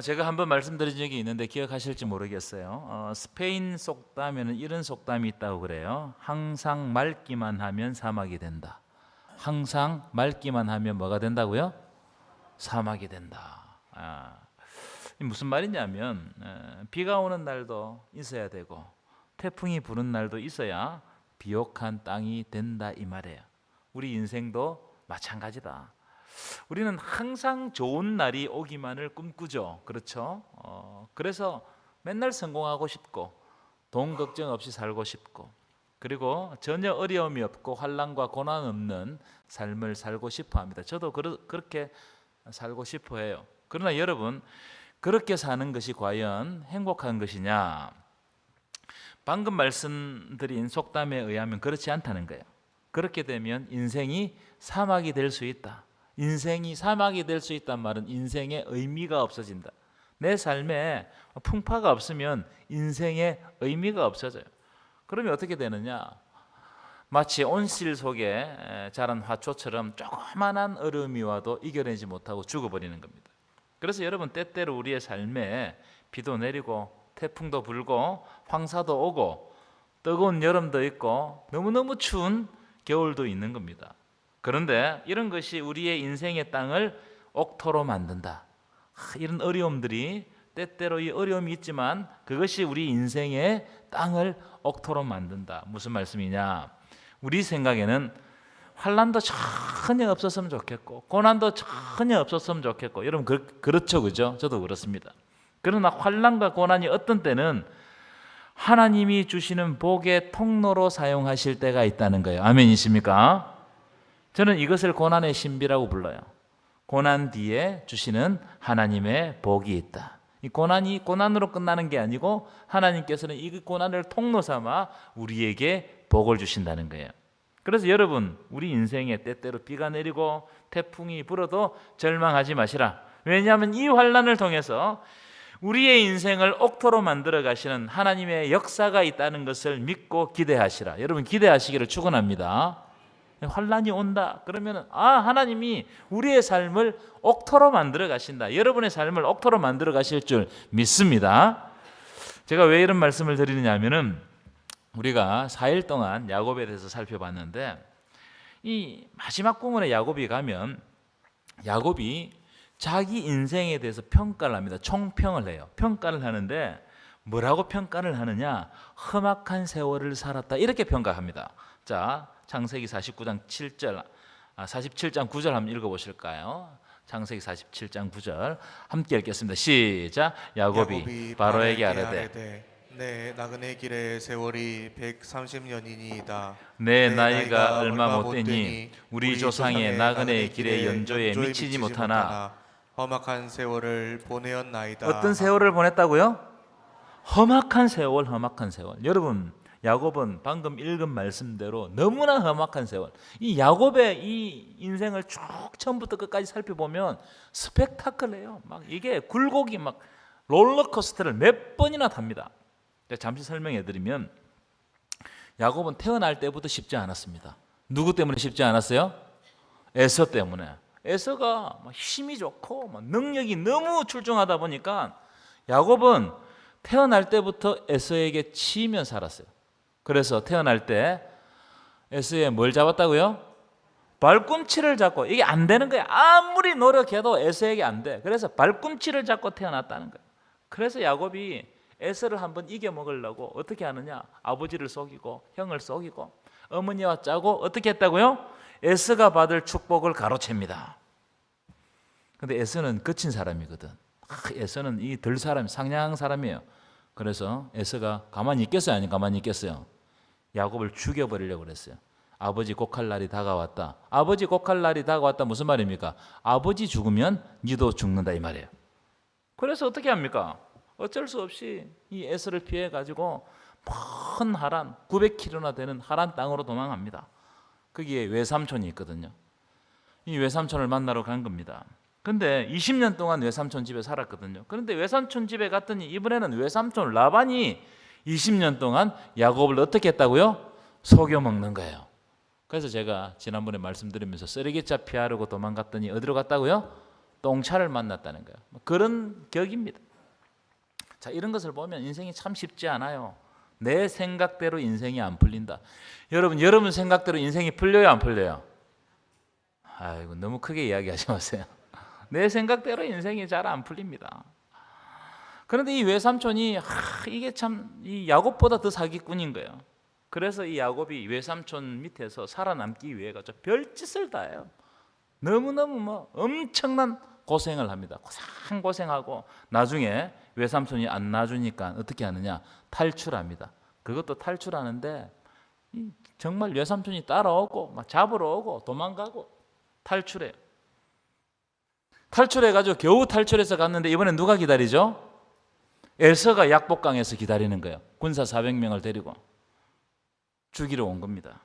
제가 한번 말씀드린 적이 있는데 기억하실지 모르겠어요. 스페인 속담에는 이런 속담이 있다고 그래요. 항상 맑기만 하면 사막이 된다. 항상 맑기만 하면 뭐가 된다고요? 사막이 된다. 무슨 말이냐면 비가 오는 날도 있어야 되고 태풍이 부는 날도 있어야 비옥한 땅이 된다 이 말이에요. 우리 인생도 마찬가지다. 우리는 항상 좋은 날이 오기만을 꿈꾸죠. 그렇죠? 그래서 맨날 성공하고 싶고 돈 걱정 없이 살고 싶고 그리고 전혀 어려움이 없고 환난과 고난 없는 삶을 살고 싶어 합니다. 저도 그렇게 살고 싶어 해요. 그러나 여러분, 그렇게 사는 것이 과연 행복한 것이냐? 방금 말씀드린 속담에 의하면 그렇지 않다는 거예요. 그렇게 되면 인생이 사막이 될 수 있다. 인생이 사막이 될 수 있단 말은 인생의 의미가 없어진다. 내 삶에 풍파가 없으면 인생의 의미가 없어져요. 그러면 어떻게 되느냐? 마치 온실 속에 자란 화초처럼 조그만한 어려움이 와도 이겨내지 못하고 죽어버리는 겁니다. 그래서 여러분, 때때로 우리의 삶에 비도 내리고 태풍도 불고 황사도 오고 뜨거운 여름도 있고 너무너무 추운 겨울도 있는 겁니다. 그런데 이런 것이 우리의 인생의 땅을 옥토로 만든다. 이런 어려움들이 때때로 이 어려움이 있지만 그것이 우리 인생의 땅을 옥토로 만든다. 무슨 말씀이냐? 우리 생각에는 환난도 전혀 없었으면 좋겠고 고난도 전혀 없었으면 좋겠고 여러분 그렇죠, 그죠? 저도 그렇습니다. 그러나 환난과 고난이 어떤 때는 하나님이 주시는 복의 통로로 사용하실 때가 있다는 거예요. 아멘이십니까? 저는 이것을 고난의 신비라고 불러요. 고난 뒤에 주시는 하나님의 복이 있다. 이 고난이 고난으로 끝나는 게 아니고 하나님께서는 이 고난을 통로 삼아 우리에게 복을 주신다는 거예요. 그래서 여러분, 우리 인생에 때때로 비가 내리고 태풍이 불어도 절망하지 마시라. 왜냐하면 이 환난을 통해서 우리의 인생을 옥토로 만들어 가시는 하나님의 역사가 있다는 것을 믿고 기대하시라. 여러분, 기대하시기를 축원합니다. 환난이 온다 그러면 하나님이 우리의 삶을 옥토로 만들어 가신다. 여러분의 삶을 옥토로 만들어 가실 줄 믿습니다. 제가 왜 이런 말씀을 드리느냐 하면은 우리가 4일 동안 야곱에 대해서 살펴봤는데 이 마지막 부분에 야곱이 가면 야곱이 자기 인생에 대해서 평가를 합니다. 총평을 해요. 평가를 하는데 뭐라고 평가를 하느냐? 험악한 세월을 살았다 이렇게 평가합니다. 자, 창세기 49장 7절, 47장 9절 한번 읽어보실까요? 창세기 47장 9절 함께 읽겠습니다. 시작. 야곱이 바로에게 아뢰되 내 나그네 길의 세월이 130년이니이다. 내 나이가 얼마 못되니 우리 조상의 나그네 길의 연조에 미치지 못하나 험악한 세월을 보내었나이다. 어떤 세월을 보냈다고요? 험악한 세월, 험악한 세월. 여러분, 야곱은 방금 읽은 말씀대로 너무나 험악한 세월. 이 야곱의 이 인생을 쭉 처음부터 끝까지 살펴보면 스펙타클해요. 막 이게 굴곡이 막 롤러코스터를 몇 번이나 탑니다. 잠시 설명해드리면 야곱은 태어날 때부터 쉽지 않았습니다. 누구 때문에 쉽지 않았어요? 에서 때문에. 에서가 힘이 좋고 능력이 너무 출중하다 보니까 야곱은 태어날 때부터 에서에게 치이며 살았어요. 그래서 태어날 때 에서의 뭘 잡았다고요? 발꿈치를 잡고. 이게 안 되는 거예요. 아무리 노력해도 에서에게 안 돼. 그래서 발꿈치를 잡고 태어났다는 거예요. 그래서 야곱이 에서를 한번 이겨먹으려고 어떻게 하느냐? 아버지를 속이고 형을 속이고 어머니와 짜고 어떻게 했다고요? 에서가 받을 축복을 가로챕니다. 근데 에서는 거친 사람이거든. 에서는 이 들 사람, 상냥한 사람이에요. 그래서 에서가 가만히 있겠어요? 아니 가만히 있겠어요? 야곱을 죽여버리려고 그랬어요. 아버지 곡할 날이 다가왔다. 아버지 곡할 날이 다가왔다 무슨 말입니까? 아버지 죽으면 니도 죽는다 이 말이에요. 그래서 어떻게 합니까? 어쩔 수 없이 이 에서를 피해 가지고 먼 하란 900km나 되는 하란 땅으로 도망갑니다. 거기에 외삼촌이 있거든요. 이 외삼촌을 만나러 간 겁니다. 근데 20년 동안 외삼촌 집에 살았거든요. 그런데 외삼촌 집에 갔더니 이번에는 외삼촌 라반이 20년 동안 야곱을 어떻게 했다고요? 속여 먹는 거예요. 그래서 제가 지난번에 말씀드리면서 쓰레기차 피하려고 도망갔더니 어디로 갔다고요? 똥차를 만났다는 거예요. 그런 격입니다. 자, 이런 것을 보면 인생이 참 쉽지 않아요. 내 생각대로 인생이 안 풀린다. 여러분 생각대로 인생이 풀려요, 안 풀려요? 아이고, 너무 크게 이야기하지 마세요. 내 생각대로 인생이 잘 안 풀립니다. 그런데 이 외삼촌이 이게 참 이 야곱보다 더 사기꾼인 거예요. 그래서 이 야곱이 외삼촌 밑에서 살아남기 위해 저 별짓을 다 해요. 너무너무 뭐 엄청난 고생을 합니다. 고생하고 나중에 외삼촌이 안 놔주니까 어떻게 하느냐, 탈출합니다. 그것도 탈출하는데 정말 외삼촌이 따라오고 막 잡으러 오고 도망가고 탈출해요. 탈출해가지고 겨우 탈출해서 갔는데 이번엔 누가 기다리죠? 에서가 약복강에서 기다리는 거예요. 군사 400명을 데리고 죽이러 온 겁니다.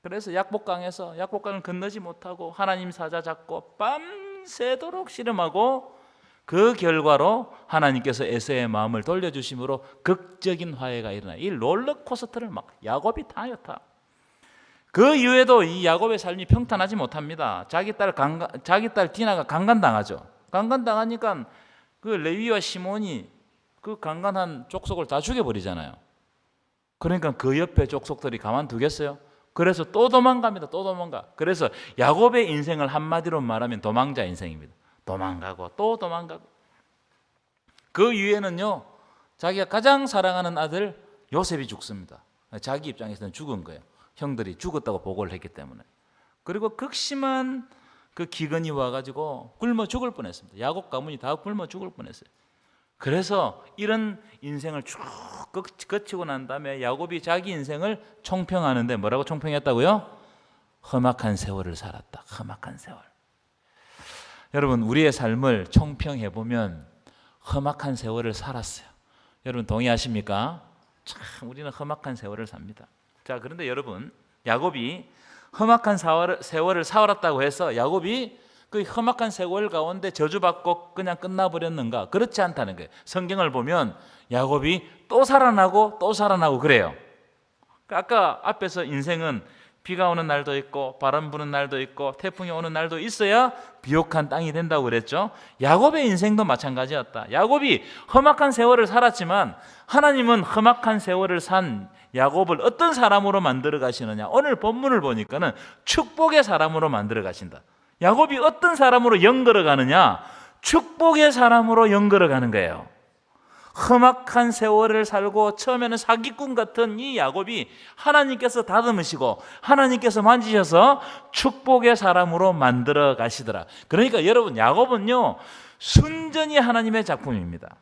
그래서 약복강을 건너지 못하고 하나님 사자 잡고 밤새도록 씨름하고 그 결과로 하나님께서 에서의 마음을 돌려주심으로 극적인 화해가 일어나요. 이 롤러코스터를 막 야곱이 타요. 그 이후에도 이 야곱의 삶이 평탄하지 못합니다. 자기 딸 디나가 강간당하죠. 강간당하니까 그 레위와 시몬이 그 강간한 족속을 다 죽여버리잖아요. 그러니까 그 옆에 족속들이 가만두겠어요? 그래서 또 도망갑니다. 또 도망가. 그래서 야곱의 인생을 한마디로 말하면 도망자 인생입니다. 도망가고 또 도망가고. 그 이후에는요, 자기가 가장 사랑하는 아들 요셉이 죽습니다. 자기 입장에서는 죽은 거예요. 형들이 죽었다고 보고를 했기 때문에. 그리고 극심한 그 기근이 와가지고 굶어 죽을 뻔했습니다. 야곱 가문이 다 굶어 죽을 뻔했어요. 그래서 이런 인생을 쭉 거치고 난 다음에 야곱이 자기 인생을 총평하는데 뭐라고 총평했다고요? 험악한 세월을 살았다. 험악한 세월. 여러분, 우리의 삶을 총평해 보면 험악한 세월을 살았어요. 여러분 동의하십니까? 참 우리는 험악한 세월을 삽니다. 자, 그런데 여러분, 야곱이 험악한 세월을 살았다고 해서 야곱이 그 험악한 세월 가운데 저주받고 그냥 끝나버렸는가? 그렇지 않다는 거예요. 성경을 보면 야곱이 또 살아나고 그래요. 아까 앞에서 인생은 비가 오는 날도 있고 바람 부는 날도 있고 태풍이 오는 날도 있어야 비옥한 땅이 된다고 그랬죠. 야곱의 인생도 마찬가지였다. 야곱이 험악한 세월을 살았지만 하나님은 험악한 세월을 산 야곱을 어떤 사람으로 만들어 가시느냐? 오늘 본문을 보니까는 축복의 사람으로 만들어 가신다. 야곱이 어떤 사람으로 연걸어 가느냐? 축복의 사람으로 연걸어 가는 거예요. 험악한 세월을 살고 처음에는 사기꾼 같은 이 야곱이 하나님께서 다듬으시고 하나님께서 만지셔서 축복의 사람으로 만들어 가시더라. 그러니까 여러분, 야곱은요 순전히 하나님의 작품입니다.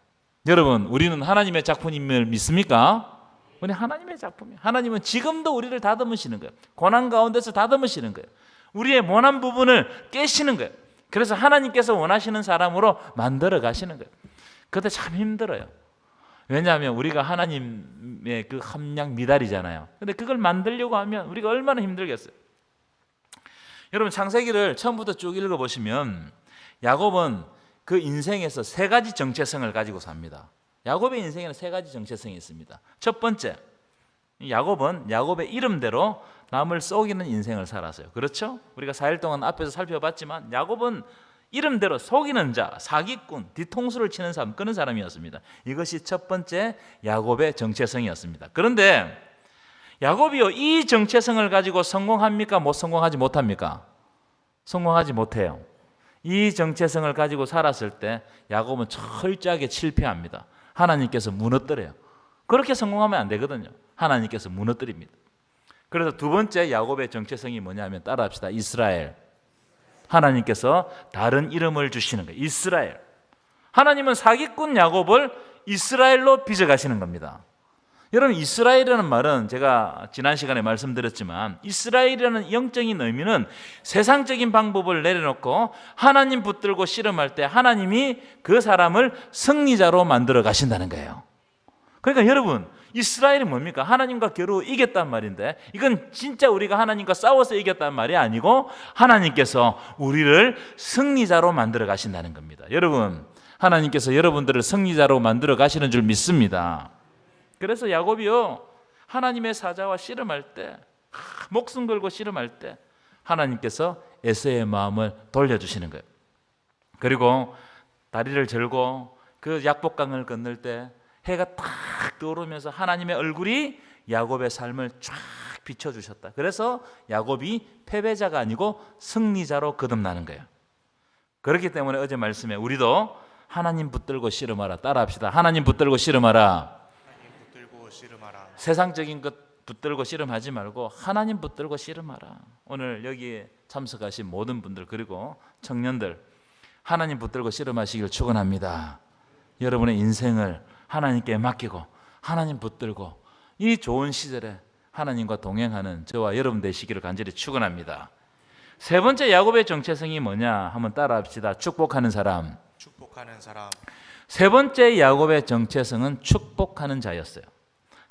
여러분, 우리는 하나님의 작품임을 믿습니까? 우리 하나님의 작품이에요. 하나님은 지금도 우리를 다듬으시는 거예요. 고난 가운데서 다듬으시는 거예요. 우리의 모난 부분을 깨시는 거예요. 그래서 하나님께서 원하시는 사람으로 만들어 가시는 거예요. 그때 참 힘들어요. 왜냐하면 우리가 하나님의 그 함량 미달이잖아요. 근데 그걸 만들려고 하면 우리가 얼마나 힘들겠어요. 여러분, 창세기를 처음부터 쭉 읽어보시면 야곱은 그 인생에서 세 가지 정체성을 가지고 삽니다. 야곱의 인생에는 세 가지 정체성이 있습니다. 첫 번째, 야곱은 야곱의 이름대로 남을 속이는 인생을 살았어요. 그렇죠? 우리가 4일 동안 앞에서 살펴봤지만 야곱은 이름대로 속이는 자, 사기꾼, 뒤통수를 치는 사람, 그런 사람이었습니다. 이것이 첫 번째 야곱의 정체성이었습니다. 그런데 야곱이요, 이 정체성을 가지고 성공합니까? 성공하지 못합니까? 성공하지 못해요. 이 정체성을 가지고 살았을 때 야곱은 철저하게 실패합니다. 하나님께서 무너뜨려요. 그렇게 성공하면 안 되거든요. 하나님께서 무너뜨립니다. 그래서 두 번째 야곱의 정체성이 뭐냐면 따라합시다. 이스라엘. 하나님께서 다른 이름을 주시는 거예요. 이스라엘. 하나님은 사기꾼 야곱을 이스라엘로 빚어가시는 겁니다. 여러분, 이스라엘이라는 말은 제가 지난 시간에 말씀드렸지만 이스라엘이라는 영적인 의미는 세상적인 방법을 내려놓고 하나님 붙들고 씨름할 때 하나님이 그 사람을 승리자로 만들어 가신다는 거예요. 그러니까 여러분, 이스라엘이 뭡니까? 하나님과 겨루 이겼단 말인데 이건 진짜 우리가 하나님과 싸워서 이겼단 말이 아니고 하나님께서 우리를 승리자로 만들어 가신다는 겁니다. 여러분, 하나님께서 여러분들을 승리자로 만들어 가시는 줄 믿습니다. 그래서 야곱이요, 하나님의 사자와 씨름할 때, 목숨 걸고 씨름할 때 하나님께서 에서의 마음을 돌려주시는 거예요. 그리고 다리를 절고 그 약복강을 건널 때 해가 탁 떠오르면서 하나님의 얼굴이 야곱의 삶을 쫙 비춰주셨다. 그래서 야곱이 패배자가 아니고 승리자로 거듭나는 거예요. 그렇기 때문에 어제 말씀에 우리도 하나님 붙들고 씨름하라. 따라합시다. 하나님 붙들고 씨름하라. 하나님 붙들고 씨름하라. 세상적인 것 붙들고 씨름하지 말고 하나님 붙들고 씨름하라. 오늘 여기에 참석하신 모든 분들 그리고 청년들 하나님 붙들고 씨름하시길 축원합니다. 여러분의 인생을 하나님께 맡기고 하나님 붙들고 이 좋은 시절에 하나님과 동행하는 저와 여러분 되시기를 간절히 축원합니다. 세 번째 야곱의 정체성이 뭐냐 한번 따라합시다. 축복하는 사람. 축복하는 사람. 세 번째 야곱의 정체성은 축복하는 자였어요.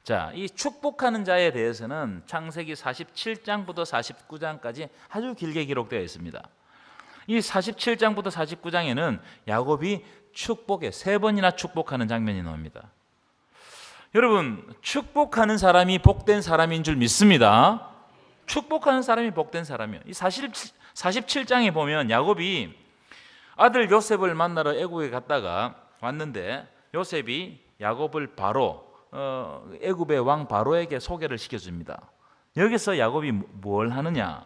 자, 이 축복하는 자에 대해서는 창세기 47장부터 49장까지 아주 길게 기록되어 있습니다. 이 47장부터 49장에는 야곱이 축복에 세 번이나 축복하는 장면이 나옵니다. 여러분, 축복하는 사람이 복된 사람인 줄 믿습니다. 축복하는 사람이 복된 사람이에요. 이 47장에 보면 야곱이 아들 요셉을 만나러 애굽에 갔다가 왔는데 요셉이 야곱을 바로 애굽의 왕 바로에게 소개를 시켜줍니다. 여기서 야곱이 뭘 하느냐?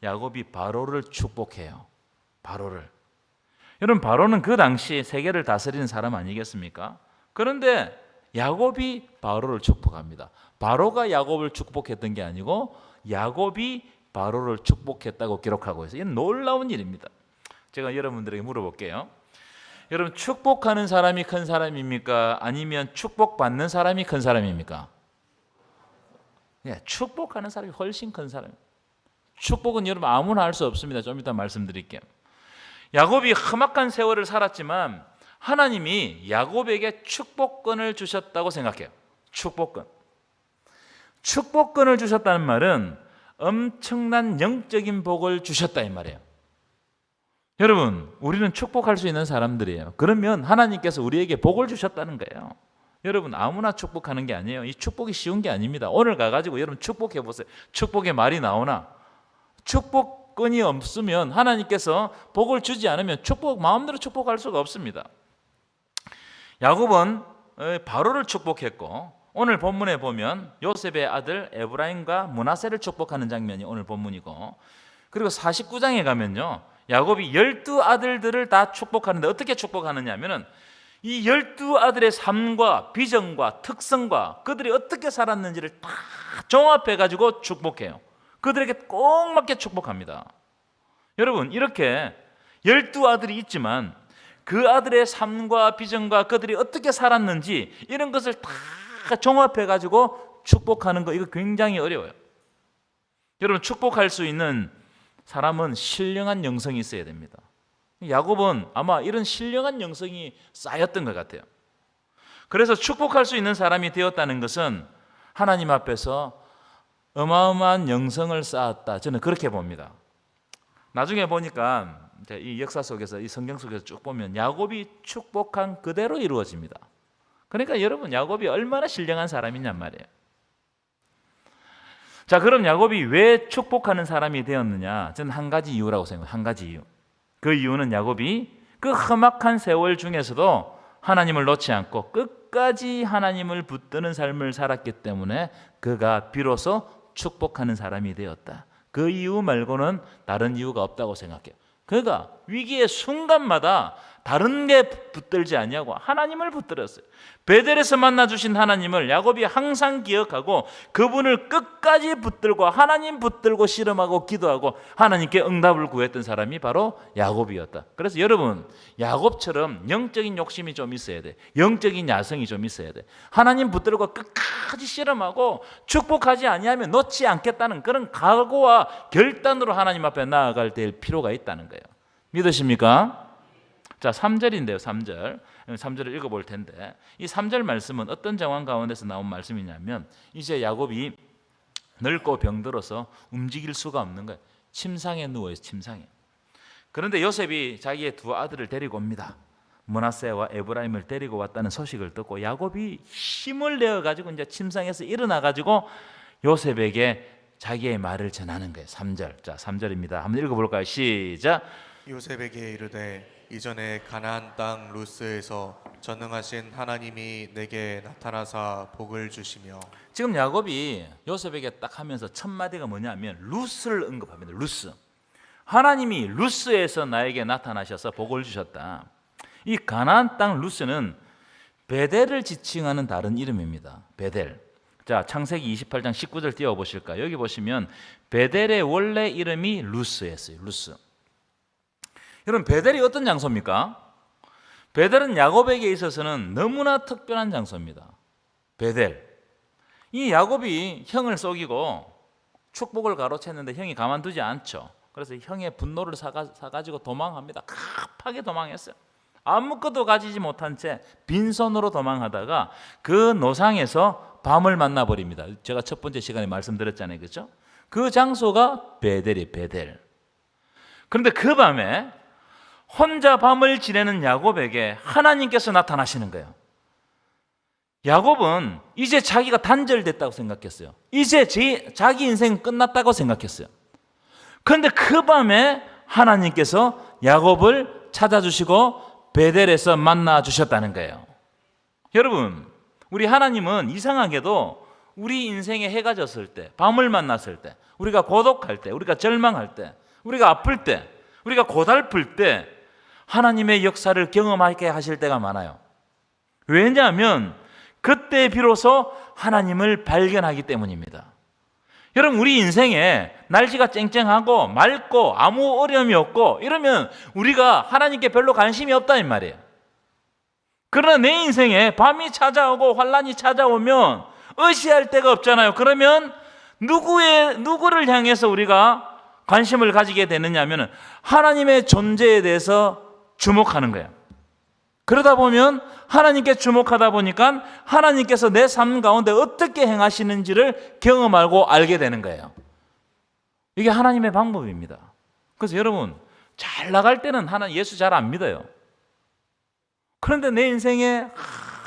야곱이 바로를 축복해요. 바로를. 여러분, 바로는 그 당시 세계를 다스리는 사람 아니겠습니까? 그런데 야곱이 바로를 축복합니다. 바로가 야곱을 축복했던 게 아니고 야곱이 바로를 축복했다고 기록하고 있어요. 이건 놀라운 일입니다. 제가 여러분들에게 물어볼게요. 여러분, 축복하는 사람이 큰 사람입니까? 아니면 축복받는 사람이 큰 사람입니까? 예, 축복하는 사람이 훨씬 큰 사람. 축복은 여러분 아무나 할 수 없습니다. 좀 이따 말씀드릴게요. 야곱이 험악한 세월을 살았지만 하나님이 야곱에게 축복권을 주셨다고 생각해요. 축복권. 축복권을 주셨다는 말은 엄청난 영적인 복을 주셨다 이 말이에요. 여러분, 우리는 축복할 수 있는 사람들이에요. 그러면 하나님께서 우리에게 복을 주셨다는 거예요. 여러분, 아무나 축복하는 게 아니에요. 이 축복이 쉬운 게 아닙니다. 오늘 가가지고 여러분 축복해 보세요. 축복의 말이 나오나? 축복권이 없으면 하나님께서 복을 주지 않으면 마음대로 축복할 수가 없습니다. 야곱은 바로를 축복했고 오늘 본문에 보면 요셉의 아들 에브라임과 므낫세를 축복하는 장면이 오늘 본문이고, 그리고 49장에 가면요 야곱이 12아들들을 다 축복하는데 어떻게 축복하느냐 하면은 이 12아들의 삶과 비전과 특성과 그들이 어떻게 살았는지를 다 종합해 가지고 축복해요. 그들에게 꼭 맞게 축복합니다. 여러분, 이렇게 12아들이 있지만 그 아들의 삶과 비전과 그들이 어떻게 살았는지 이런 것을 다 종합해 가지고 축복하는 거, 이거 굉장히 어려워요. 여러분, 축복할 수 있는 사람은 신령한 영성이 있어야 됩니다. 야곱은 아마 이런 신령한 영성이 쌓였던 것 같아요. 그래서 축복할 수 있는 사람이 되었다는 것은 하나님 앞에서 어마어마한 영성을 쌓았다, 저는 그렇게 봅니다. 나중에 보니까 이 역사 속에서, 이 성경 속에서 쭉 보면 야곱이 축복한 그대로 이루어집니다. 그러니까 여러분, 야곱이 얼마나 신령한 사람이냔 말이에요. 자, 그럼 야곱이 왜 축복하는 사람이 되었느냐? 저는 한 가지 이유라고 생각해요. 한 가지 이유. 그 이유는 야곱이 그 험악한 세월 중에서도 하나님을 놓지 않고 끝까지 하나님을 붙드는 삶을 살았기 때문에 그가 비로소 축복하는 사람이 되었다. 그 이유 말고는 다른 이유가 없다고 생각해요. 그가 위기의 순간마다 다른 게 붙들지 아니하고 하나님을 붙들었어요. 베델에서 만나주신 하나님을 야곱이 항상 기억하고 그분을 끝까지 붙들고 하나님 붙들고 씨름하고 기도하고 하나님께 응답을 구했던 사람이 바로 야곱이었다. 그래서 여러분, 야곱처럼 영적인 욕심이 좀 있어야 돼. 영적인 야성이 좀 있어야 돼. 하나님 붙들고 끝까지 씨름하고 축복하지 아니하면 놓지 않겠다는 그런 각오와 결단으로 하나님 앞에 나아갈 될 필요가 있다는 거예요. 믿으십니까? 자, 3절인데요. 3절을 읽어볼 텐데 이 3절 말씀은 어떤 상황 가운데서 나온 말씀이냐면 이제 야곱이 늙고 병들어서 움직일 수가 없는 거예요. 침상에 누워있어요. 침상에. 그런데 요셉이 자기의 두 아들을 데리고 옵니다. 므낫세와 에브라임을 데리고 왔다는 소식을 듣고 야곱이 힘을 내어가지고 이제 침상에서 일어나가지고 요셉에게 자기의 말을 전하는 거예요. 3절. 자, 3절입니다. 한번 읽어볼까요? 시작. 요셉에게 이르되 이전에 가나안 땅 루스에서 전능하신 하나님이 내게 나타나사 복을 주시며 지금 야곱이 요셉에게 딱 하면서 첫 마디가 뭐냐면 루스를 언급합니다. 루스. 하나님이 루스에서 나에게 나타나셔서 복을 주셨다. 이 가나안 땅 루스는 베델을 지칭하는 다른 이름입니다. 베델. 자, 창세기 28장 19절 띄워 보실까요? 여기 보시면 베델의 원래 이름이 루스였어요. 루스. 여러분, 베델이 어떤 장소입니까? 베델은 야곱에게 있어서는 너무나 특별한 장소입니다. 베델. 이 야곱이 형을 속이고 축복을 가로챘는데 형이 가만두지 않죠. 그래서 형의 분노를 사가지고 도망합니다. 급하게 도망했어요. 아무것도 가지지 못한 채 빈손으로 도망하다가 그 노상에서 밤을 만나버립니다. 제가 첫 번째 시간에 말씀드렸잖아요. 그렇죠? 그 장소가 베델이 베델. 그런데 그 밤에 혼자 밤을 지내는 야곱에게 하나님께서 나타나시는 거예요. 야곱은 이제 자기가 단절됐다고 생각했어요. 이제 자기 인생 끝났다고 생각했어요. 그런데 그 밤에 하나님께서 야곱을 찾아주시고 베델에서 만나 주셨다는 거예요. 여러분, 우리 하나님은 이상하게도 우리 인생에 해가 졌을 때, 밤을 만났을 때, 우리가 고독할 때, 우리가 절망할 때, 우리가 아플 때, 우리가 고달플 때 하나님의 역사를 경험하게 하실 때가 많아요. 왜냐하면 그때 비로소 하나님을 발견하기 때문입니다. 여러분, 우리 인생에 날씨가 쨍쨍하고 맑고 아무 어려움이 없고 이러면 우리가 하나님께 별로 관심이 없다 이 말이에요. 그러나 내 인생에 밤이 찾아오고 환란이 찾아오면 의시할 데가 없잖아요. 그러면 누구를 향해서 우리가 관심을 가지게 되느냐 하면 하나님의 존재에 대해서 주목하는 거예요. 그러다 보면 하나님께 주목하다 보니까 하나님께서 내 삶 가운데 어떻게 행하시는지를 경험하고 알게 되는 거예요. 이게 하나님의 방법입니다. 그래서 여러분, 잘 나갈 때는 예수 잘 안 믿어요. 그런데 내 인생에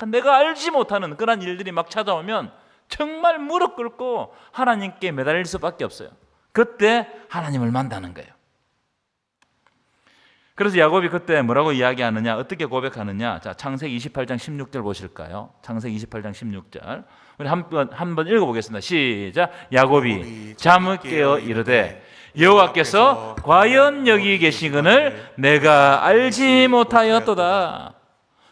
내가 알지 못하는 그런 일들이 막 찾아오면 정말 무릎 꿇고 하나님께 매달릴 수밖에 없어요. 그때 하나님을 만나는 거예요. 그래서 야곱이 그때 뭐라고 이야기하느냐, 어떻게 고백하느냐. 자, 창세기 28장 16절 보실까요? 창세기 28장 16절. 우리 한번 읽어보겠습니다. 시작. 야곱이 잠을 깨어 이르되 여호와께서 과연 여기 계시거늘 내가 알지 못하였도다.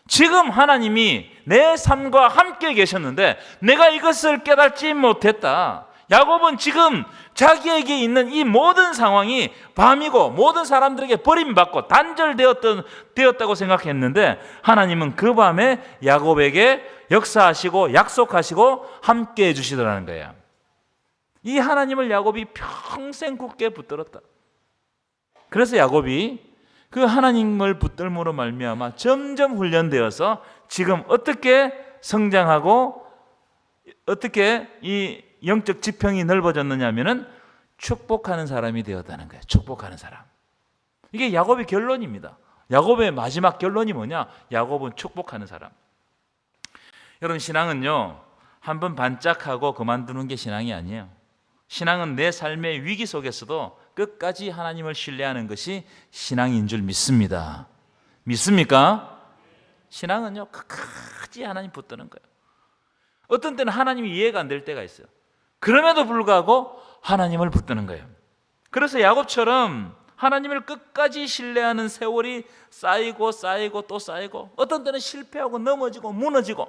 지금 하나님이 내 삶과 함께 계셨는데 내가 이것을 깨닫지 못했다. 야곱은 지금 자기에게 있는 이 모든 상황이 밤이고 모든 사람들에게 버림받고 단절되었다고 생각했는데 하나님은 그 밤에 야곱에게 역사하시고 약속하시고 함께 해주시더라는 거예요. 이 하나님을 야곱이 평생 굳게 붙들었다. 그래서 야곱이 그 하나님을 붙들므로 말미암아 점점 훈련되어서 지금 어떻게 성장하고 어떻게 이 영적 지평이 넓어졌느냐 하면은 축복하는 사람이 되었다는 거예요. 축복하는 사람. 이게 야곱의 결론입니다. 야곱의 마지막 결론이 뭐냐? 야곱은 축복하는 사람. 여러분, 신앙은요, 한번 반짝하고 그만두는 게 신앙이 아니에요. 신앙은 내 삶의 위기 속에서도 끝까지 하나님을 신뢰하는 것이 신앙인 줄 믿습니다. 믿습니까? 신앙은요, 끝까지 하나님 붙드는 거예요. 어떤 때는 하나님이 이해가 안 될 때가 있어요. 그럼에도 불구하고 하나님을 붙드는 거예요. 그래서 야곱처럼 하나님을 끝까지 신뢰하는 세월이 쌓이고 또 쌓이고 어떤 때는 실패하고 넘어지고 무너지고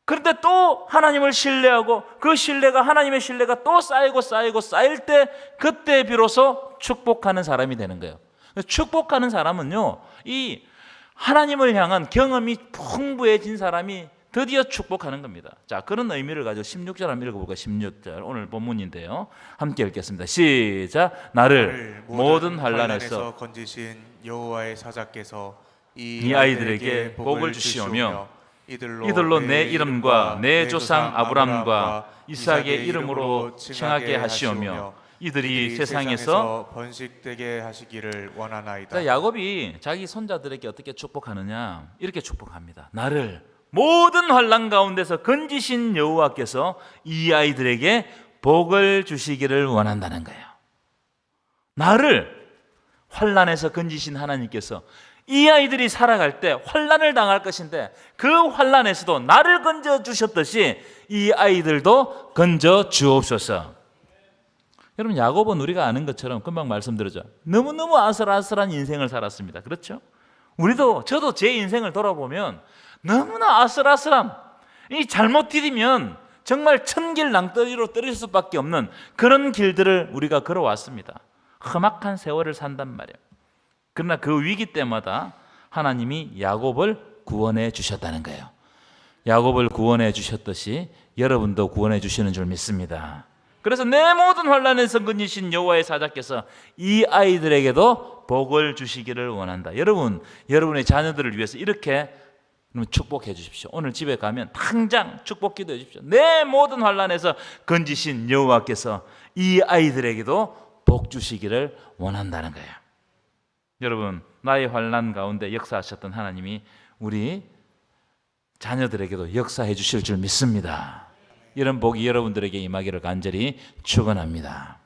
그런데 또 하나님을 신뢰하고 그 신뢰가 하나님의 신뢰가 또 쌓이고 쌓일 때 그때 비로소 축복하는 사람이 되는 거예요. 축복하는 사람은요, 이 하나님을 향한 경험이 풍부해진 사람이 드디어 축복하는 겁니다. 자, 그런 의미를 가지고 16절 한번 읽어볼까요? 16절 오늘 본문인데요. 함께 읽겠습니다. 시작. 나를 모든 환난에서 건지신 여호와의 사자께서 이 아이들에게 복을 주시오며 이들로 내 이름과 내 조상 아브람과 이삭의 이름으로 칭하게 하시오며 이들이 세상에서 번식되게 하시기를 원하나이다. 자, 야곱이 자기 손자들에게 어떻게 축복하느냐? 이렇게 축복합니다. 나를 모든 환난 가운데서 건지신 여호와께서 이 아이들에게 복을 주시기를 원한다는 거예요. 나를 환난에서 건지신 하나님께서 이 아이들이 살아갈 때 환난을 당할 것인데 그 환난에서도 나를 건져 주셨듯이 이 아이들도 건져 주옵소서. 여러분, 야곱은 우리가 아는 것처럼 금방 말씀드렸죠. 너무너무 아슬아슬한 인생을 살았습니다. 그렇죠? 저도 제 인생을 돌아보면 너무나 아슬아슬한, 이 잘못 디디면 정말 천길 낭떠러지로 떨어질 수밖에 없는 그런 길들을 우리가 걸어왔습니다. 험악한 세월을 산단 말이에요. 그러나 그 위기 때마다 하나님이 야곱을 구원해 주셨다는 거예요. 야곱을 구원해 주셨듯이 여러분도 구원해 주시는 줄 믿습니다. 그래서 내 모든 환난에서 건지신 여호와의 사자께서 이 아이들에게도 복을 주시기를 원한다. 여러분의 자녀들을 위해서 이렇게 축복해 주십시오. 오늘 집에 가면 당장 축복 기도해 주십시오. 내 모든 환난에서 건지신 여호와께서 이 아이들에게도 복 주시기를 원한다는 거예요. 여러분, 나의 환난 가운데 역사하셨던 하나님이 우리 자녀들에게도 역사해 주실 줄 믿습니다. 이런 복이 여러분들에게 임하기를 간절히 축원합니다.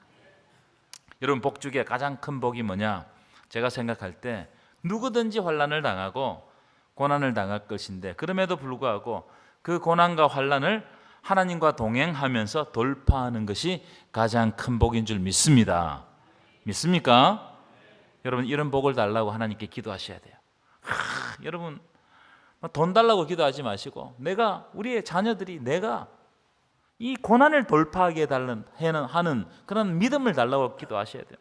여러분, 복 중에 가장 큰 복이 뭐냐? 제가 생각할 때 누구든지 환난을 당하고 고난을 당할 것인데 그럼에도 불구하고 그 고난과 환난을 하나님과 동행하면서 돌파하는 것이 가장 큰 복인 줄 믿습니다. 믿습니까? 여러분, 이런 복을 달라고 하나님께 기도하셔야 돼요. 여러분, 돈 달라고 기도하지 마시고 우리의 자녀들이 내가 이 고난을 돌파하게 하는 그런 믿음을 달라고 기도하셔야 돼요.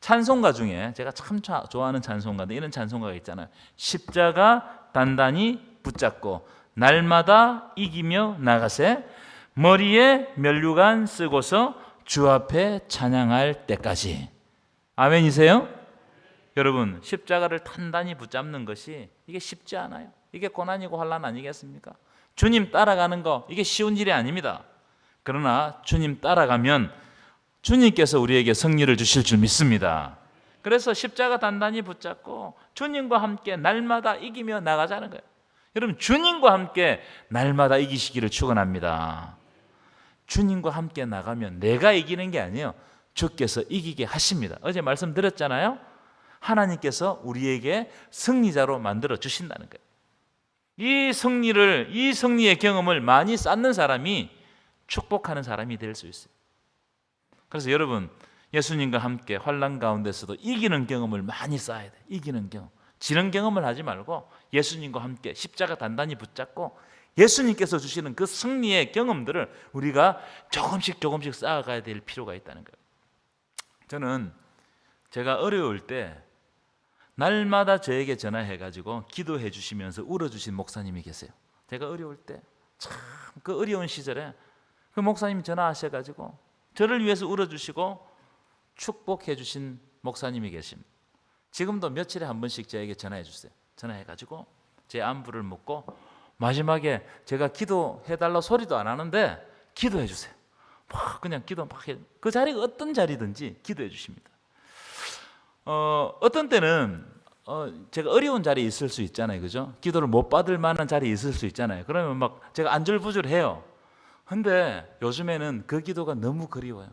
찬송가 중에 제가 참 좋아하는 찬송가인데 이런 찬송가가 있잖아요. 십자가 단단히 붙잡고 날마다 이기며 나가세 머리에 면류관 쓰고서 주 앞에 찬양할 때까지. 아멘이세요? 여러분, 십자가를 단단히 붙잡는 것이 이게 쉽지 않아요. 이게 고난이고 환난 아니겠습니까? 주님 따라가는 거 이게 쉬운 일이 아닙니다. 그러나 주님 따라가면 주님께서 우리에게 승리를 주실 줄 믿습니다. 그래서 십자가 단단히 붙잡고 주님과 함께 날마다 이기며 나가자는 거예요. 여러분, 주님과 함께 날마다 이기시기를 축원합니다. 주님과 함께 나가면 내가 이기는 게 아니에요. 주께서 이기게 하십니다. 어제 말씀드렸잖아요. 하나님께서 우리에게 승리자로 만들어 주신다는 거예요. 이 승리의 경험을 많이 쌓는 사람이 축복하는 사람이 될 수 있어요. 그래서 여러분, 예수님과 함께 환난 가운데서도 이기는 경험을 많이 쌓아야 돼요. 이기는 경험. 지는 경험을 하지 말고 예수님과 함께 십자가 단단히 붙잡고 예수님께서 주시는 그 승리의 경험들을 우리가 조금씩 쌓아가야 될 필요가 있다는 거예요. 저는 제가 어려울 때 날마다 저에게 전화해가지고 기도해 주시면서 울어주신 목사님이 계세요. 제가 어려울 때 참 그 어려운 시절에 그 목사님이 전화하셔가지고 저를 위해서 울어주시고 축복해 주신 목사님이 계십니다. 지금도 며칠에 한 번씩 저에게 전화해 주세요. 전화해가지고 제 안부를 묻고 마지막에 제가 기도해달라고 소리도 안 하는데 기도해 주세요. 그냥 기도 막 해. 그 자리가 어떤 자리든지 기도해 주십니다. 어떤 때는 제가 어려운 자리에 있을 수 있잖아요. 그죠? 기도를 못 받을 만한 자리에 있을 수 있잖아요. 그러면 막 제가 안절부절해요. 근데 요즘에는 그 기도가 너무 그리워요.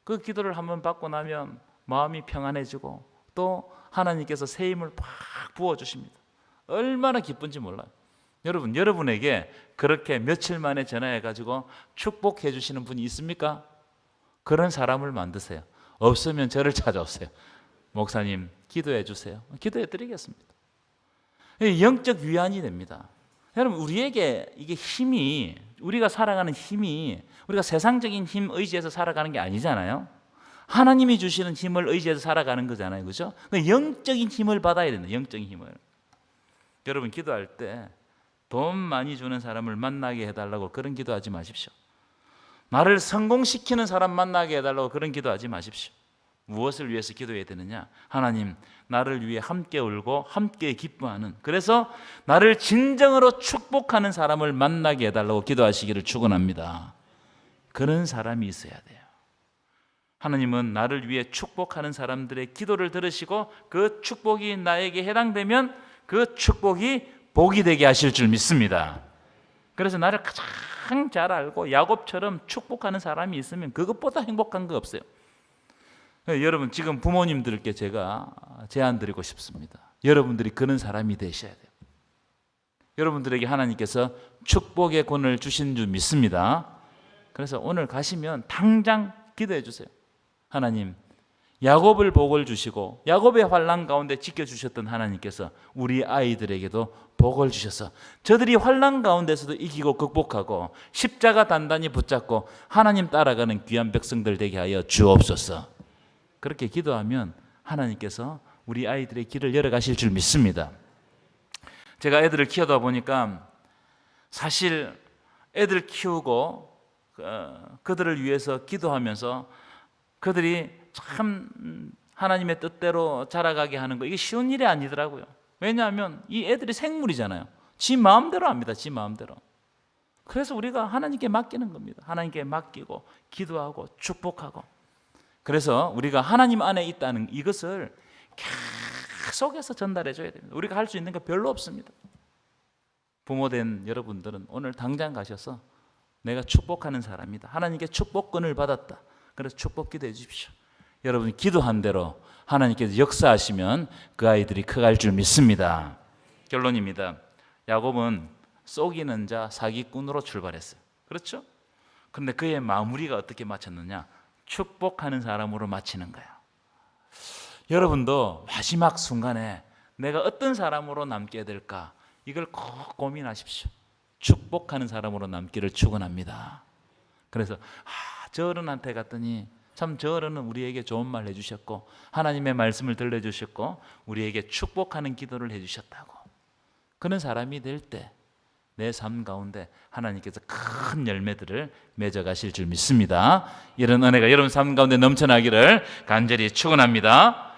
그 기도를 한번 받고 나면 마음이 평안해지고 또 하나님께서 새 힘을 팍 부어주십니다. 얼마나 기쁜지 몰라요. 여러분에게 그렇게 며칠 만에 전화해가지고 축복해 주시는 분이 있습니까? 그런 사람을 만드세요. 없으면 저를 찾아오세요. 목사님, 기도해 주세요. 기도해 드리겠습니다. 영적 위안이 됩니다. 여러분, 우리에게 이게 우리가 살아가는 힘이 우리가 세상적인 힘 의지해서 살아가는 게 아니잖아요. 하나님이 주시는 힘을 의지해서 살아가는 거잖아요. 그죠? 영적인 힘을 받아야 된다. 영적인 힘을. 여러분, 기도할 때 돈 많이 주는 사람을 만나게 해달라고 그런 기도하지 마십시오. 나를 성공시키는 사람 만나게 해달라고 그런 기도하지 마십시오. 무엇을 위해서 기도해야 되느냐? 하나님, 나를 위해 함께 울고 함께 기뻐하는, 그래서 나를 진정으로 축복하는 사람을 만나게 해달라고 기도하시기를 축원합니다. 그런 사람이 있어야 돼요. 하나님은 나를 위해 축복하는 사람들의 기도를 들으시고 그 축복이 나에게 해당되면 그 축복이 복이 되게 하실 줄 믿습니다. 그래서 나를 가장 잘 알고 야곱처럼 축복하는 사람이 있으면 그것보다 행복한 거 없어요. 여러분, 지금 부모님들께 제가 제안 드리고 싶습니다. 여러분들이 그런 사람이 되셔야 돼요. 여러분들에게 하나님께서 축복의 권을 주신 줄 믿습니다. 그래서 오늘 가시면 당장 기도해 주세요. 하나님, 야곱을 복을 주시고 야곱의 환난 가운데 지켜주셨던 하나님께서 우리 아이들에게도 복을 주셔서 저들이 환난 가운데서도 이기고 극복하고 십자가 단단히 붙잡고 하나님 따라가는 귀한 백성들 되게 하여 주옵소서. 그렇게 기도하면 하나님께서 우리 아이들의 길을 열어가실 줄 믿습니다. 제가 애들을 키우다 보니까 사실 애들 키우고 그들을 위해서 기도하면서 그들이 참 하나님의 뜻대로 자라가게 하는 거 이게 쉬운 일이 아니더라고요. 왜냐하면 이 애들이 생물이잖아요. 지 마음대로 합니다. 지 마음대로. 그래서 우리가 하나님께 맡기는 겁니다. 하나님께 맡기고 기도하고 축복하고. 그래서 우리가 하나님 안에 있다는 이것을 계속해서 전달해 줘야 됩니다. 우리가 할 수 있는 게 별로 없습니다. 부모된 여러분들은 오늘 당장 가셔서 내가 축복하는 사람이다. 하나님께 축복권을 받았다. 그래서 축복 기도해 주십시오. 여러분이 기도한 대로 하나님께서 역사하시면 그 아이들이 커갈 줄 믿습니다. 결론입니다. 야곱은 속이는 자, 사기꾼으로 출발했어요. 그렇죠? 그런데 그의 마무리가 어떻게 마쳤느냐? 축복하는 사람으로 마치는 거예요. 여러분도 마지막 순간에 내가 어떤 사람으로 남게 될까? 이걸 꼭 고민하십시오. 축복하는 사람으로 남기를 축원합니다. 그래서 저 어른한테 갔더니 참 저 어른은 우리에게 좋은 말 해주셨고 하나님의 말씀을 들려주셨고 우리에게 축복하는 기도를 해주셨다고. 그런 사람이 될 때 내 삶 가운데 하나님께서 큰 열매들을 맺어가실 줄 믿습니다. 이런 은혜가 여러분 삶 가운데 넘쳐나기를 간절히 축원합니다.